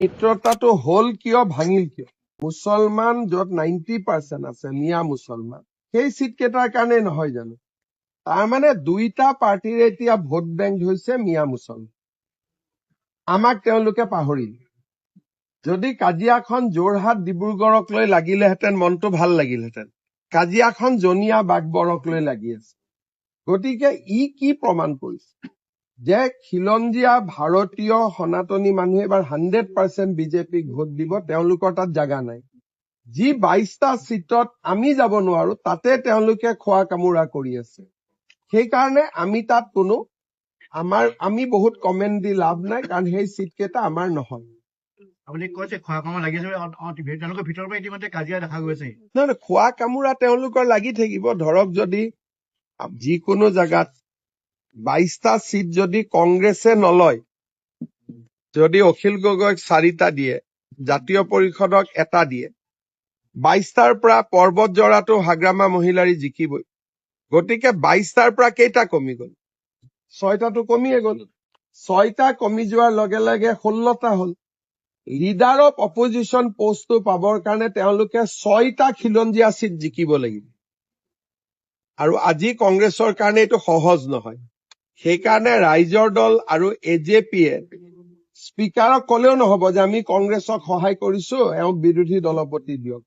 মিত্ৰতাটো হল কিয় ভাঙিল কিয়? মুছলমান য'ত 90% আছে মিয়া মুছলমান, সেই চিট কেইটাৰ কাৰণে নহয় জানো? তাৰমানে দুইটা পাৰ্টিৰ এতিয়া ভোট বেংক হৈছে মিয়া মুছলমান। আমাক তেওঁলোকে পাহৰিল। যদি কাজিয়াখন যোৰহাট ডিব্ৰুগড়ক লৈ লাগিলেহেঁতেন মনটো ভাল লাগিলহেঁতেন। কাজিয়াখন জনীয়া বাগবৰক লৈ লাগি আছে। গতিকে ই কি প্ৰমাণ কৰিছে যে খিলঞ্জীয়া ভাৰতীয় সনাতনী মানুহে এবাৰ 100% বিজেপিক ভোট দিব, তেওঁলোকৰ তাত জাগা নাই। যি 22টা চিটত আমি যাব নোৱাৰো তাতে তেওঁলোকে খোৱা কামোৰা কৰি আছে। সেইকাৰণে আমি তাত আমি বহুত কমেণ্ট দি লাভ নাই, কাৰণ সেই চিট কেইটা আমাৰ নহয়। আপুনি কৈছে খোৱা কামত লাগিছে, তেওঁলোকৰ ভিতৰৰ পৰা ইতিমধ্যে কাজিয়া দেখা গৈছে। নহয়, খোৱা কামোৰা তেওঁলোকৰ লাগি থাকিব। ধৰক যদি যিকোনো জাগাত 22টা চিট যদি কংগ্ৰেছে নলয়, যদি অখিল গগৈক 4টা দিয়ে, জাতীয় পৰিষদক 1টা দিয়ে, 22টাৰ পৰা পৰ্বত জৰাটো হাগ্ৰামা মহিলাৰী জিকিবই। গতিকে 22টাৰ পৰা কেইটা কমি গল? 6টাটো কমিয়ে গল। 6টা কমি যোৱাৰ লগে লগে 16টা হল। লিডাৰ অফ অপজিশ্যন পোষ্টটো পাবৰ কাৰণে তেওঁলোকে 6টা খিলঞ্জীয়া চিট জিকিব লাগিব। আৰু আজি কংগ্ৰেছৰ কাৰণে এইটো সহজ নহয়। সেইকাৰণে ৰাইজৰ দল আৰু এজেপিয়ে স্পীকাৰক কলেও নহব যে আমি কংগ্ৰেছক সহায় কৰিছো, এওঁক বিৰোধী দলপতি দিয়ক।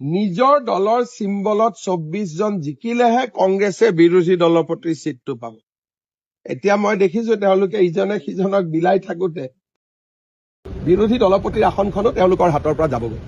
নিজৰ দলৰ চিম্বলত 24 জন জিকিলেহে কংগ্ৰেছে বিৰোধী দলপতিৰ চিটটো পাব। এতিয়া মই দেখিছো তেওঁলোকে ইজনে সিজনক বিলাই থাকোতে বিৰোধী দলপতিৰ আসনখনো তেওঁলোকৰ হাতৰ পৰা যাবগৈ।